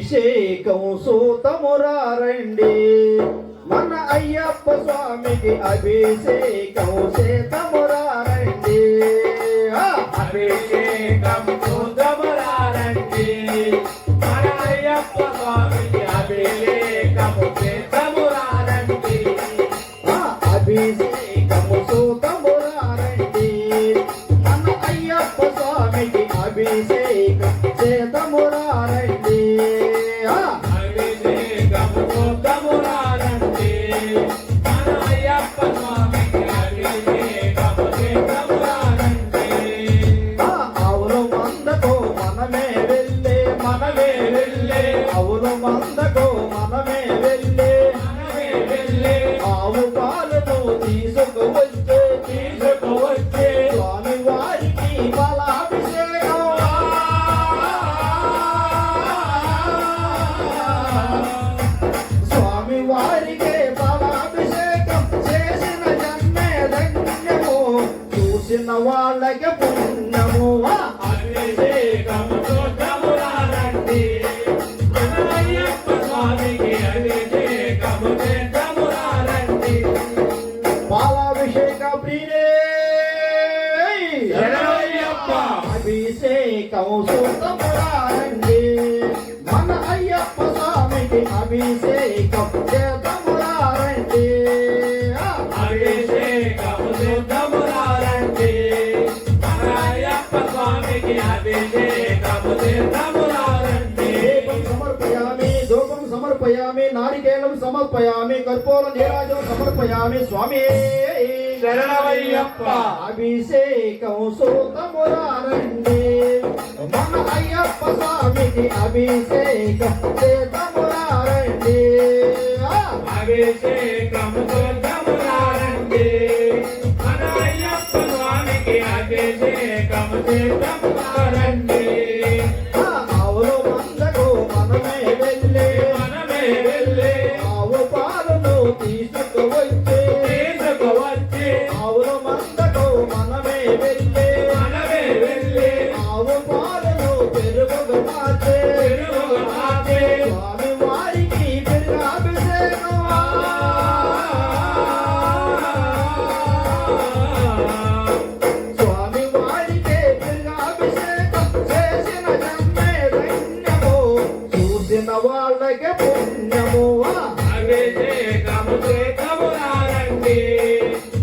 అభిషేకం సూతమురారండి మన అయ్యప్ప స్వామికి అభిషేకం చేతమురారండి అభిషేకం సూతమురారండి మన అయ్యప్ప స్వామికి అభిషేకం చేతమురారండి అభిషేకము సూతమురారండి మన అయ్యప్ప స్వామికి అభిషేకం చేతమురారండి అభిషేకం సూతమురారండి మన అయ్యప్ప స్వామికి అభిషేకం చేతమురారండి అవును మందకు మనమే వెళ్ళే అవును మందకు మనమే వెళ్ళే ఆవు పాలను తీసుకువచ్చే స్వామి వారికి బలాభిషేకం స్వామి వారికి బలాభిషేకం చేసిన జన్మే ధన్యము చూసిన వాళ్ళకి పుణ్యము అభిషేకం సూతమురారండి మన అయ్యప్ప స్వామికి అభిషేకం చేతమురారండి పాలాభిషేక ప్రియుడే శరణమయ్యప్ప అభిషేకం సూతమురారండి మన అయ్యప్ప స్వామికి అభిషేకం చేతమురారండి అభిషేకం సూతమురారండి మన అయ్యప్ప స్వామికి అభిషేకం చేతమురారండి ధూపం సమర్పయామి నారికేళం సమర్పయామి కర్పూర నీరాజం సమర్పయామి స్వామి శరణమయ్యప్ప అభిషేకం సూతమురారండి మన అయ్యప్ప స్వామికి అభిషేకం చేతమురారండి అభిషేకం సూతమురారండి మన అయ్యప్ప స్వామికి అభిషేకం చేతమురారండి ఆవులు మందకు మనమే వెళ్ళే ఆవు పాలను తీసుకువచ్చే ఆవుల మందకు మనమే వెళ్ళే ఆవు పాలను పెరుగుగా మార్చే స్వామి వారికి పెరుగాభిషేకం స్వామి వారికి పెరుగాభిషేకం చేసిన జన్మే ధన్యము చూసిన వాళ్ళకి పుణ్యము అభిషేకం చేతమురారండి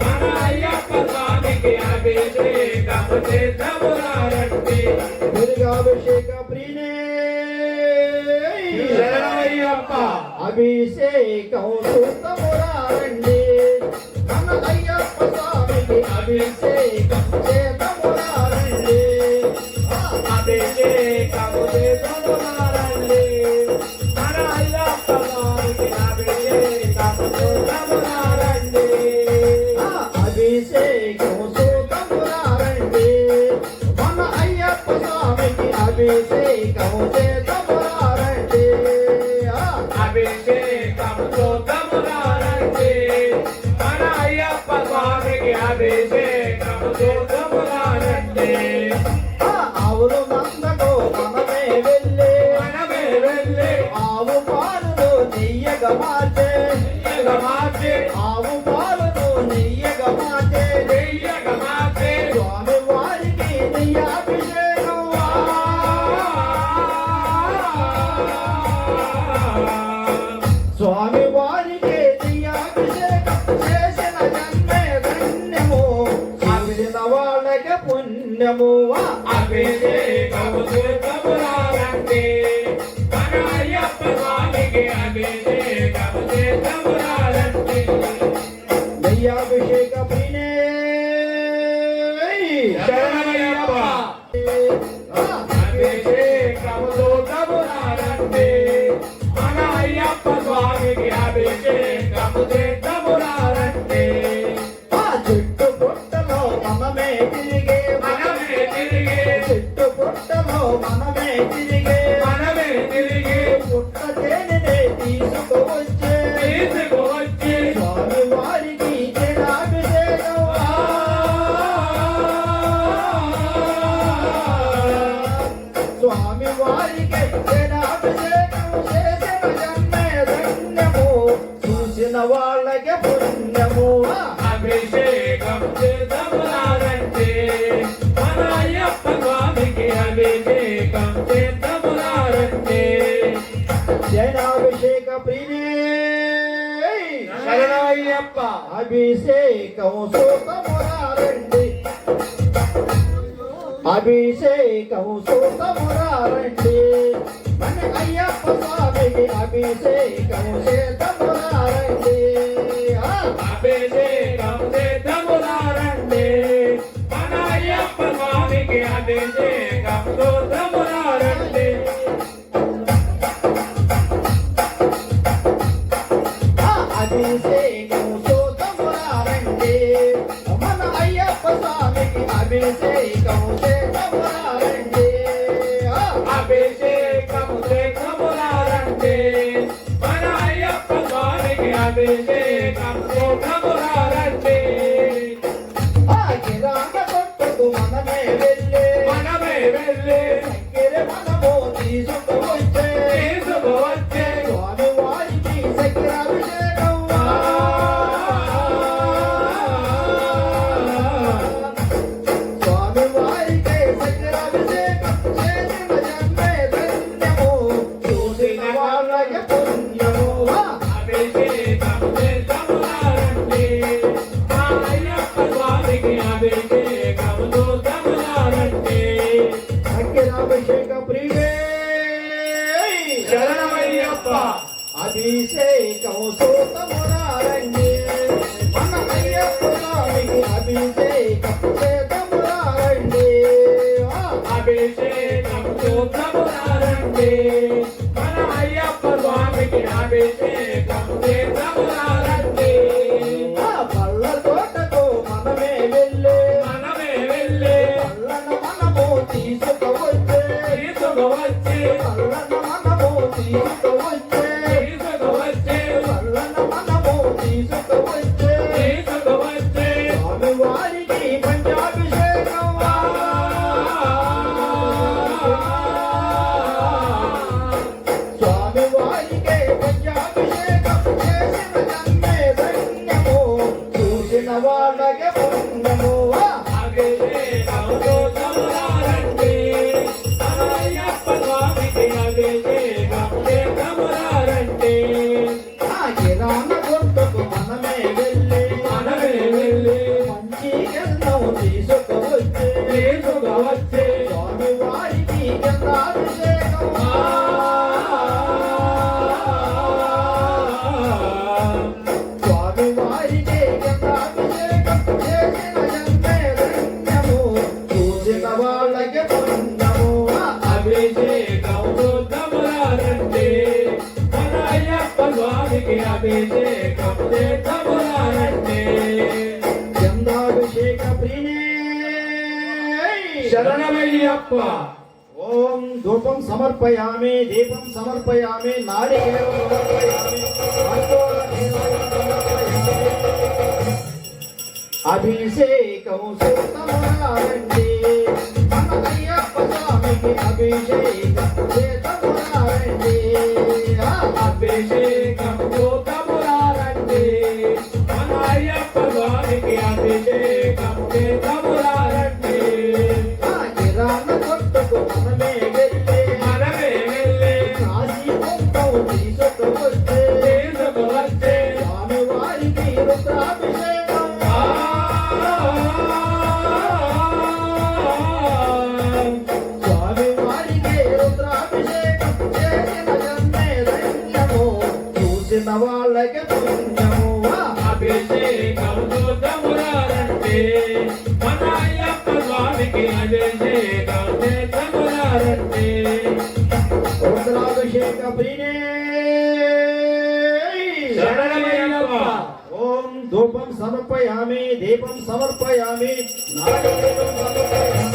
మన అయ్యప్ప స్వామికి అభిషేకం చేతమురారండి పెరుగాభిషేక ప్రియుడే శరణమయ్యప్ప అభిషేకం సూతమురారండి మన అయ్యప్ప స్వామికి అభిషేకం చేతమురారండి అభిషేకం చేతమురారండి మన అయ్యప్ప స్వామికి అభిషేకం చేతమురారండి అభిషేకం సూతమురారండి మన అయ్యప్ప స్వామికి అభిషేకం చేతమురారండి అభిషేకం సూతమురారండి మన అయ్యప్ప స్వామికి అభిషేకం సూతమురారండి ఆవులు మందకు మనమే వెళ్ళే ఆవు పాలను నెయ్యగా మార్చే ఆవు పాలను నెయ్యగా మార్చే స్వామి వారికి నెయ్యాభిషేకం స్వామి వారికి నెయ్యాభిషేకం చేసిన జన్మే ధన్యము చూసిన వాళ్ళకి పుణ్యము అభిషేకం సూతమురారండి మన అయ్యప్ప స్వామికి అభిషేకం చేతమురారండి నెయ్యాభిషేక ప్రియుడే శరణమయ్యప్ప అభిషేకం సూతమురారండి మన అయ్యప్ప స్వామికి అభిషేకం చేతమురారండి చెట్టు పుట్టలో మనమే తిరిగే చెట్టు పుట్టలో మనమే తిరిగే పుట్ట తేనెనే తీసుకువచ్చే స్వామి వారికి జనాభిషేకం స్వామి వారికి జనాభిషేకం శరణమయ్యప్ప అభిషేకం సూతమురారండి అభిషేకం సూతమురారండి మన అయ్యప్ప స్వామికి అభిషేకం చేతమురారండి అభిషేకం చేతమురారండి మన అయ్యప్ప స్వామికి అభిషేకం చేతమురారండి అభిషేకం సూతమురారండి మన అయ్యప్ప స్వామికి అభిషేకం చేతమురారండి అభిషేకం చేతమురారండి మన అయ్యప్ప స్వామికి అభిషేకం చేతమురారండి కిరాణ కొట్టుకు మనమే వెళ్ళే చక్కెర మనము తీసుకువచ్చే తీసుకువచ్చే స్వామి వారికి చక్కెరాభిషేకం స్వామి వారికి చక్కెరాభిషేకం చేసిన జన్మే ధన్యము చూసిన వాళ్ళకి పుణ్యము అభిషేకం చేతమురారండి మా అయ్యప్ప స్వామికి అభిషేకం చేతమురారండి చక్కెరాభిషేక ప్రియుడే శరణమయ్యప్ప అభిషేకం సూతమురారండి మన అయ్యప్ప స్వామికి అభిషేకం చేతమురారండి అభిషేకం చేతమురారండి మన అయ్యప్ప స్వామికి అభిషేకం చేతమురారండి పళ్ళ తోటకు మనమే వెళ్ళే పళ్ళను మనము తీసుకువచ్చే తీసుకువచ్చి పళ్ళను మనము తీసుకువచ్చే పళ్ళను మనము తీసుకువచ్చే స్వామి వారికి పంచాభిషేకం స్వామి వారికి పంచాభిషేకం చేసిన జన్మే ధన్యము చూసిన వాళ్ళకి పుణ్యము అభిషేకం చేతమురారండి మన అయ్యప్ప స్వామికి అభిషేకం చేతమురారండి కిరాణ కొట్టుకు మనమే వెళ్ళే వెళ్ళి మంచి గంధం తీసుకువచ్చే తీసుకువచ్చి స్వామి వారికి గంధాభిషేకం స్వామి వారికి గంధాభిషేకం చేసిన జన్మే ధన్యము చూసిన వాళ్ళకి పుణ్యము అభిషేకం చేతమురారండి మన అయ్యప్ప స్వామికి అభిషేకం చేతమురారండి గంధాభిషేక ప్రియుడే శరణమయ్యప్ప ఓం ధూపం సమర్పయామి దీపం సమర్పయామి నారికేళం సమర్పయామి అభిషేకం సూతమురారండి మన అయ్యప్ప స్వామికి అభిషేకం చేతమురారండి అభిషేకం చేతమురారండి మన అయ్యప్ప స్వామికి అభిషేకం చేతమురారండి కిరాణ కొట్టుకు మనమే వెళ్ళే వెళ్ళి కాశీ కుంభం తీసుకువచ్చే తీసుకువచ్చి స్వామి వారికి రుద్రాభిషేకం స్వామి వారికి రుద్రాభిషేకం చేసిన జన్మే ధన్యము చూసిన వాళ్ళకి పుణ్యము అభిషేకం చేతమురారండి మన అయ్యప్ప స్వామికి అభిషేకం చేతమురారండి రుద్రాభిషేక ప్రియుడే శరణమయ్యప్ప ఓం ధూపం సమర్పయామి దీపం సమర్పయామి నారికేళం సమర్పయామి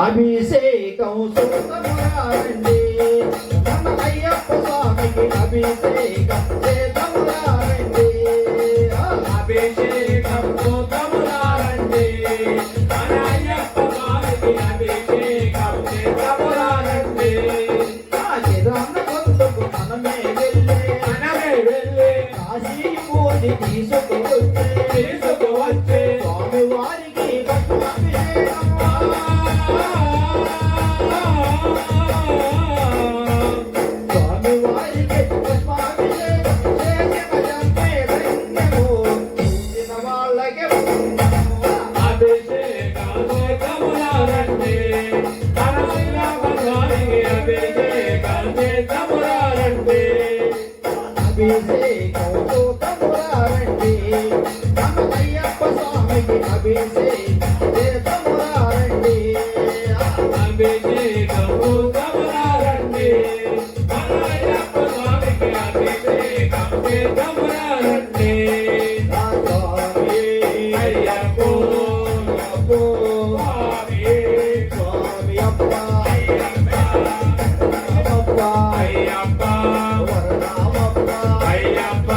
అభిషేకం సూతమురారండి మన అయ్యప్ప స్వామికి అభిషేకం చేతమురారండి అభిషేకం చేతమురారండి మన అయ్యప్ప స్వామికి అభిషేకం చేతమురారండి కిరాణ కొట్టుకు మనమే వెళ్ళే కాశీ పూజి తీసుకువచ్చే తీసుకువచ్చి స్వామి వారికి భక్తాభిషేకం అభిషేకములారండి అనాయప్ప స్వామికి అభిషేకం చేద్దాములారండి అభిషేకం చూతమురారండి మన అయ్యప్ప స్వామికి అభిషేకం చేతమురారండి అభిషేకం చేద్దాములారండి అనాయప్ప స్వామికి అభిషేకం చేద్దాములారండి స్వామి అయ్యప్పో అప్పో స్వామి స్వామి అప్ప అయ్యప్ప అప్ప అయ్యప్ప వరనామప్ప అయ్యప్ప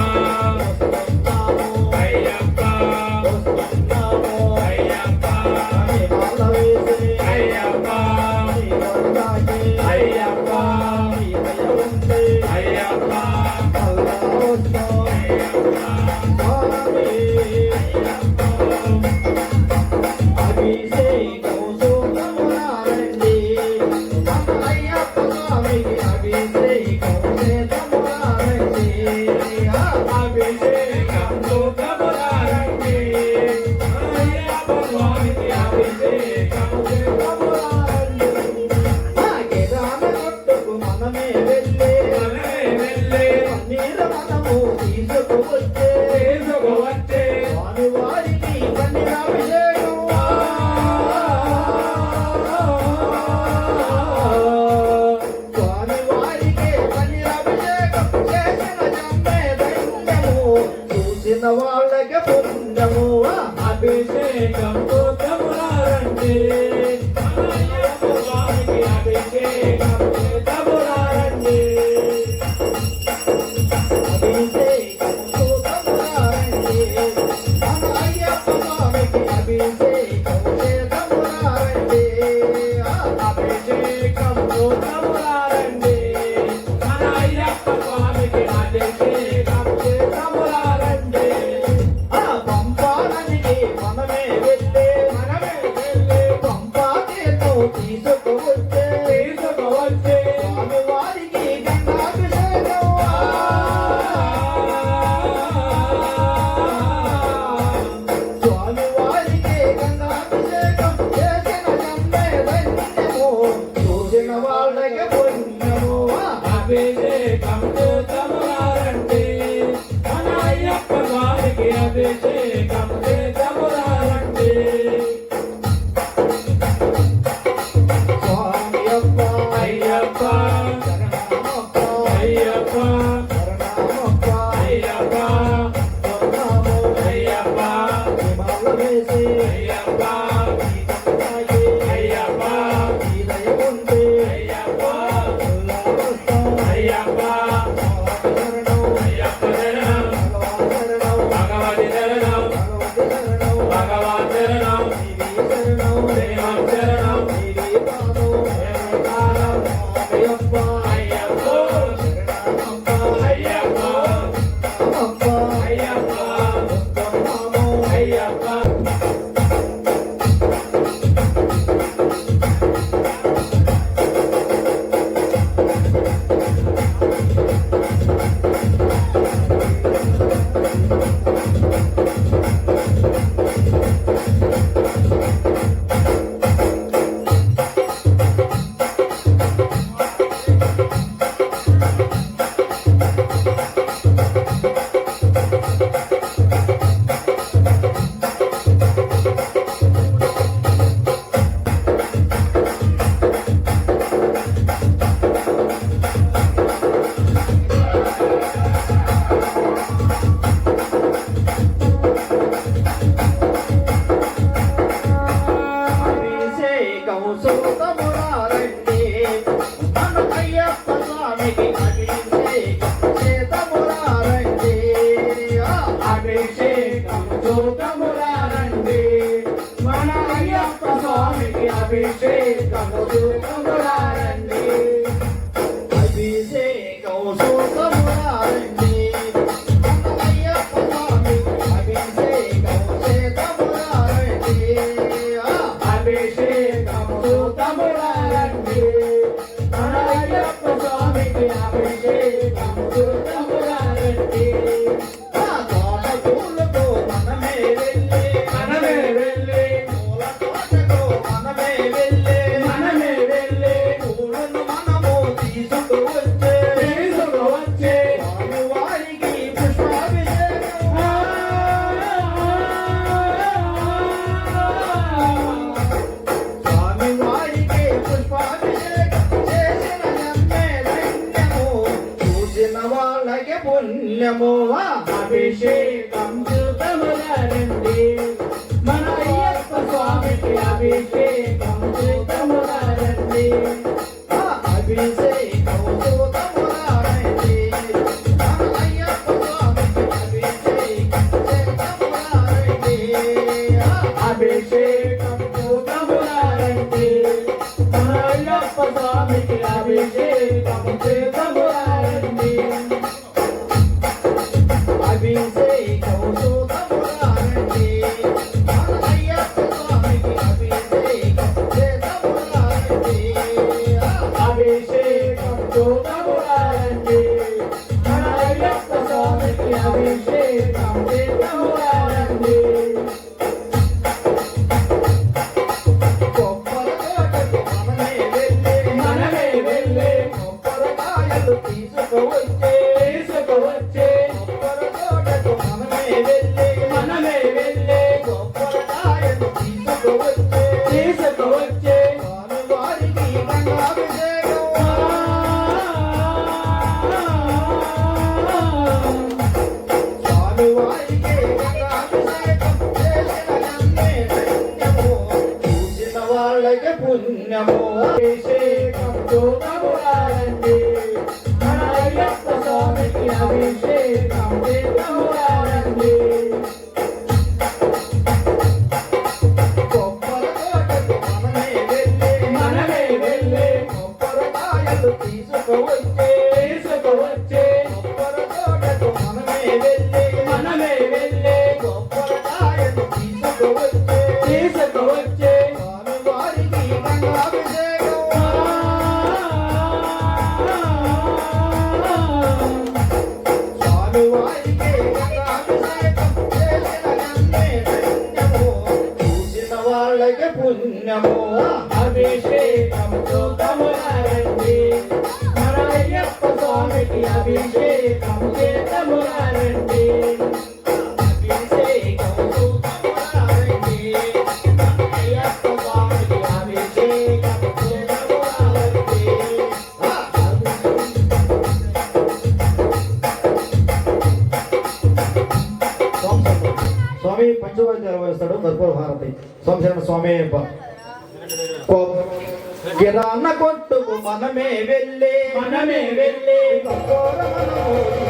వస్తున్నాము అయ్యప్ప వస్తున్నాము అయ్యప్ప అని మాల వేసి అయ్యప్ప నీ వందాకి అయ్యప్ప నీ దయ ఉంటే అయ్యప్ప మళ్ళా వస్తాం స్వామి అభిషేకం చూతమురారండి మన అయ్యప్ప స్వామికి అభిషేకం చేతమురారండి అభిషేకం చూద్దాములారండి అయ్యప్ప స్వామికి అభిషేకం చేద్దాములారండి గిరాన కొట్టుకు మనమే వెళ్ళే మనమే వెళ్ళే పన్నీర మనము తీసుకువచ్చే తీసుకువచ్చే స్వామి వారికి పన్నీరాభిషేకం స్వామి వారికి పన్నీరాభిషేకం చేసిన జన్మే ధన్యము చూసిన వాళ్ళకి పుణ్యము అభిషేకం చూద్దాములారండి అయ్యప్ప స్వామికి అభిషేకం చేద్దాములారండి అభిషేకం చూతమురారండి మన అయ్యప్ప స్వామికి అభిషేకం చేతమురారండి అభిషేకం చూద్దాములారండి మన అయ్యప్ప స్వామికి అభిషేకం చేద్దాములారండి పంపాలనికి మనమే వెళ్ళే పంపా తీర్థం తీసుకువచ్చే తీసుకువచ్చే స్వామి వారికి గంగాభిషేకం స్వామి వారికి గంగాభిషేకం చేసిన జన్మే ధన్యము చూసిన వాళ్ళకి పుణ్యము అభిషేకం చేద్దాములారండి మన అయ్యప్ప స్వామికి అభిషేకం చేద్దాములారండి స్వామి అప్ప అయ్యప్ప శరణమప్ప అయ్యప్ప శరణమప్ప అయ్యప్ప స్వర్ణము అయ్యప్ప హిమాల వేసి అయ్యప్ప నీతముతాయి అయ్యప్ప నీ దయ ఉంటే అయ్యప్ప మళ్ళా వస్తాం అయ్యప్ప స్వామి శరణం అయ్యప్ప శరణం భగవాన్ శరణం భగవతి శరణం భగవాన్ శరణం భగవాన్ శరణం దేవి శరణం దేవం శరణం దేవి పాదం దేవకాలం స్వామి అప్ప అయ్యప్ప శరణమప్ప అయ్యప్ప అప్ప అయ్యప్ప వస్తున్నాము అయ్యప్ప అభిషేకం సూతమురారండి మన అయ్యప్ప స్వామికి అభిషేకం చేతమురారండి అభిషేకం చూద్దాములారండి మన అయ్యప్ప స్వామికి అభిషేకం చూద్దాములారండి అభిషేకం సూతమురారండి మన అయ్యప్ప స్వామికి అభిషేకం చేతమురారండి అభిషేకం చూద్దాములారండి మన అయ్యప్ప స్వామికి అభిషేకం చూద్దాములారండి తోట పూలతో మనమే వెళ్ళి పుణ్యమోవా అభిషేకం చూతములారండి మన అయ్యప్ప స్వామికి అభిషేకం చూతములారండి అభిషేకం చూతములారండి మన అయ్యప్ప స్వామికి అభిషేకం చూతములారండి అభిషేకం చూతములారండి మన అయ్యప్ప స్వామికి అభిషేకం చూతములారండి అభిషేకం చూతములారండి మన అయ్యప్ప స్వామికి అభిషేకం చూతములారండి అభిషేకం చూతములారండి మన అయ్యప్ప స్వామికి అభిషేకం చూతములారండి కొబ్బరి తోటకు మనమే వెళ్ళే కొబ్బరికాయలు తీసుకువచ్చే కొబ్బరి తోటకు మనమే వెళ్ళే కొబ్బరికాయలు తీసుకువచ్చే స్వామివారికి గంగాభిషేకం స్వామివారికి గంగాభిషేకం చేసిన నన్నే ధన్యము చూసిన వాళ్ళకి పుణ్యము అభిషేకం చూతములారండి మన అయ్యప్ప స్వామికి అభిషేకం చూతములారండి కొబ్బరి తోటకు మనమే వెళ్ళే కొబ్బరికాయలు తీసుకువచ్చే కొబ్బరి తోటకు మనమే వెళ్ళే కొబ్బరికాయలు తీసుకువచ్చే స్వామివారికి గంగాభిషేకం స్వామివారికి గంగాభిషేకం చేసిన నన్నే ధన్యము చూసిన వాళ్ళకి పుణ్యము అభిషేకం చూతములారండి మన అయ్యప్ప స్వామికి అభిషేకం చేతములారండి అభిషేకం చూతములారండి అయ్యప్ప స్వామికి అభిషేకం చూతములారండి స్వామి పంచవాద్య నిర్వహిస్తాడు కర్పూర భారతి స్వామి శరణ స్వామి కిరాణ కొట్టుకు మనమే వెళ్ళే మనమే వెళ్ళే కర్పూర మనము